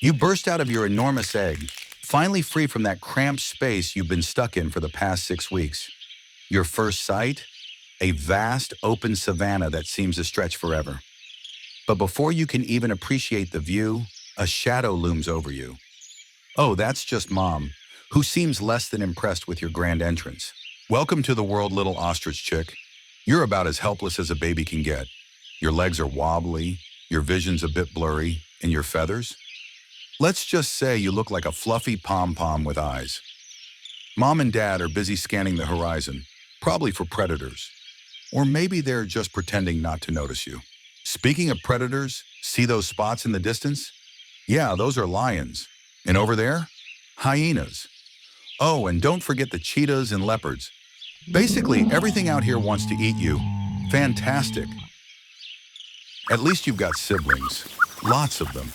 You burst out of your enormous egg, finally free from that cramped space you've been stuck in for the past 6 weeks. Your first sight? A vast, open savanna that seems to stretch forever. But before you can even appreciate the view, a shadow looms over you. Oh, that's just Mom, who seems less than impressed with your grand entrance. Welcome to the world, little ostrich chick. You're about as helpless as a baby can get. Your legs are wobbly, your vision's a bit blurry, and your feathers? Let's just say you look like a fluffy pom-pom with eyes. Mom and Dad are busy scanning the horizon, probably for predators. Or maybe they're just pretending not to notice you. Speaking of predators, see those spots in the distance? Yeah, those are lions. And over there? Hyenas. Oh, and don't forget the cheetahs and leopards. Basically, everything out here wants to eat you. Fantastic. At least you've got siblings. Lots of them.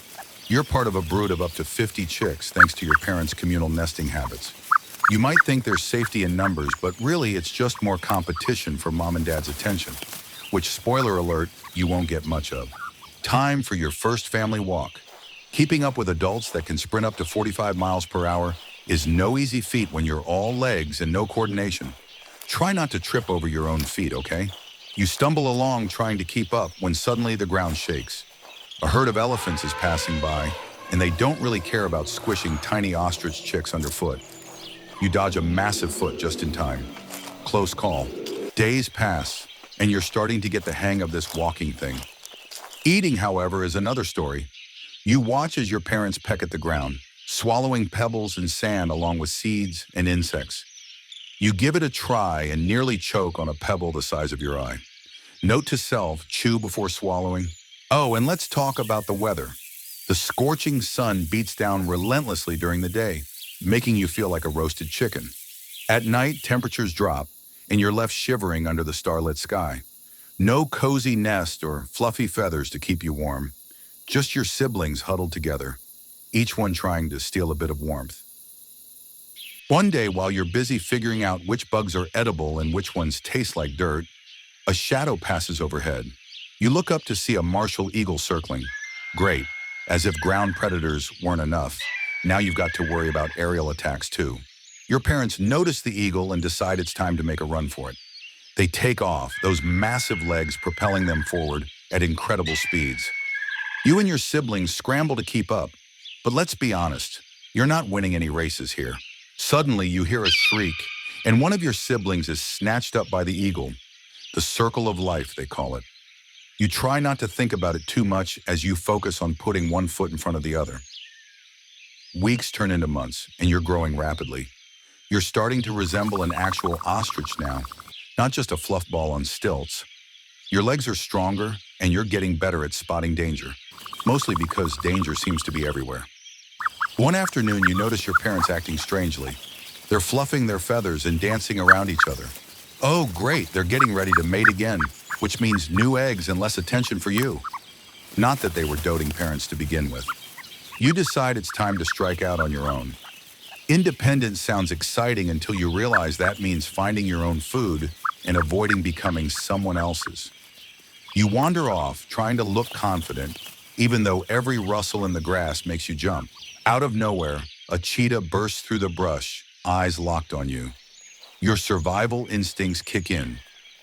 You're part of a brood of up to 50 chicks thanks to your parents' communal nesting habits. You might think there's safety in numbers, but really it's just more competition for Mom and Dad's attention, which, spoiler alert, you won't get much of. Time for your first family walk. Keeping up with adults that can sprint up to 45 miles per hour is no easy feat when you're all legs and no coordination. Try not to trip over your own feet, okay? You stumble along trying to keep up when suddenly the ground shakes. A herd of elephants is passing by, and they don't really care about squishing tiny ostrich chicks underfoot. You dodge a massive foot just in time. Close call. Days pass, and you're starting to get the hang of this walking thing. Eating, however, is another story. You watch as your parents peck at the ground, swallowing pebbles and sand along with seeds and insects. You give it a try and nearly choke on a pebble the size of your eye. Note to self, chew before swallowing. Oh, and let's talk about the weather. The scorching sun beats down relentlessly during the day, making you feel like a roasted chicken. At night, temperatures drop, and you're left shivering under the starlit sky. No cozy nest or fluffy feathers to keep you warm. Just your siblings huddled together, each one trying to steal a bit of warmth. One day, while you're busy figuring out which bugs are edible and which ones taste like dirt, a shadow passes overhead. You look up to see a martial eagle circling. Great, as if ground predators weren't enough. Now you've got to worry about aerial attacks too. Your parents notice the eagle and decide it's time to make a run for it. They take off, those massive legs propelling them forward at incredible speeds. You and your siblings scramble to keep up, but let's be honest, you're not winning any races here. Suddenly, you hear a shriek, and one of your siblings is snatched up by the eagle. The circle of life, they call it. You try not to think about it too much as you focus on putting one foot in front of the other. Weeks turn into months, and you're growing rapidly. You're starting to resemble an actual ostrich now, not just a fluff ball on stilts. Your legs are stronger, and you're getting better at spotting danger, mostly because danger seems to be everywhere. One afternoon, you notice your parents acting strangely. They're fluffing their feathers and dancing around each other. Oh, great, they're getting ready to mate again, which means new eggs and less attention for you. Not that they were doting parents to begin with. You decide it's time to strike out on your own. Independence sounds exciting until you realize that means finding your own food and avoiding becoming someone else's. You wander off, trying to look confident, even though every rustle in the grass makes you jump. Out of nowhere, a cheetah bursts through the brush, eyes locked on you. Your survival instincts kick in.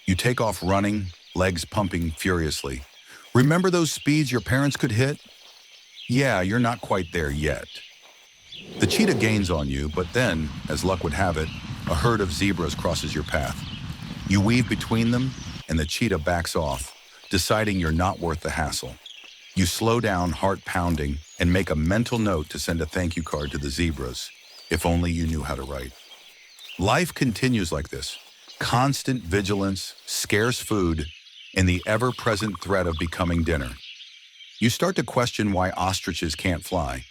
You take off running, legs pumping furiously. Remember those speeds your parents could hit? Yeah, you're not quite there yet. The cheetah gains on you, but then, as luck would have it, a herd of zebras crosses your path. You weave between them, and the cheetah backs off, deciding you're not worth the hassle. You slow down, heart pounding, and make a mental note to send a thank you card to the zebras, if only you knew how to write. Life continues like this. Constant vigilance, scarce food, and the ever-present threat of becoming dinner. You start to question why ostriches can't fly.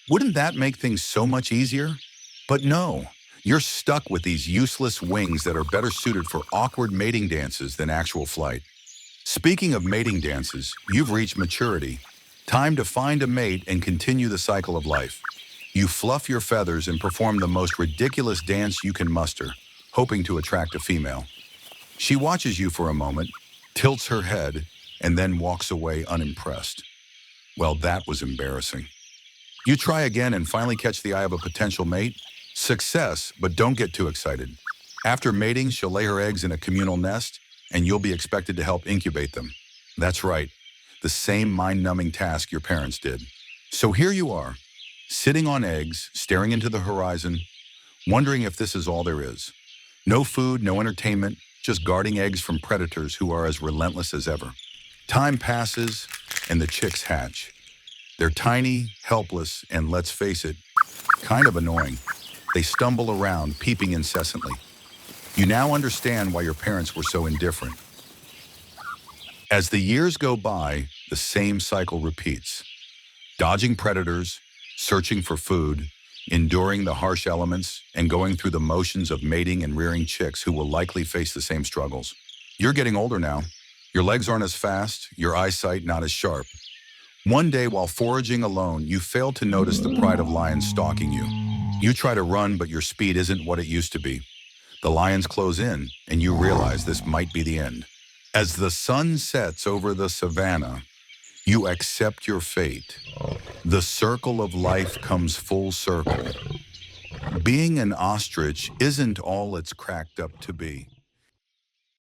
Wouldn't that make things so much easier? But no, you're stuck with these useless wings that are better suited for awkward mating dances than actual flight. Speaking of mating dances, you've reached maturity. Time to find a mate and continue the cycle of life. You fluff your feathers and perform the most ridiculous dance you can muster, hoping to attract a female. She watches you for a moment, tilts her head, and then walks away unimpressed. Well, that was embarrassing. You try again and finally catch the eye of a potential mate. Success, but don't get too excited. After mating, she'll lay her eggs in a communal nest, and you'll be expected to help incubate them. That's right, the same mind-numbing task your parents did. So here you are, sitting on eggs, staring into the horizon, wondering if this is all there is. No food, no entertainment, just guarding eggs from predators who are as relentless as ever. Time passes, and the chicks hatch. They're tiny, helpless, and let's face it, kind of annoying. They stumble around, peeping incessantly. You now understand why your parents were so indifferent. As the years go by, the same cycle repeats. Dodging predators, searching for food, enduring the harsh elements, and going through the motions of mating and rearing chicks who will likely face the same struggles. You're getting older now. Your legs aren't as fast, your eyesight not as sharp. One day, while foraging alone, you fail to notice the pride of lions stalking you. You try to run, but your speed isn't what it used to be. The lions close in, and you realize this might be the end. As the sun sets over the savannah, you accept your fate. The circle of life comes full circle. Being an ostrich isn't all it's cracked up to be.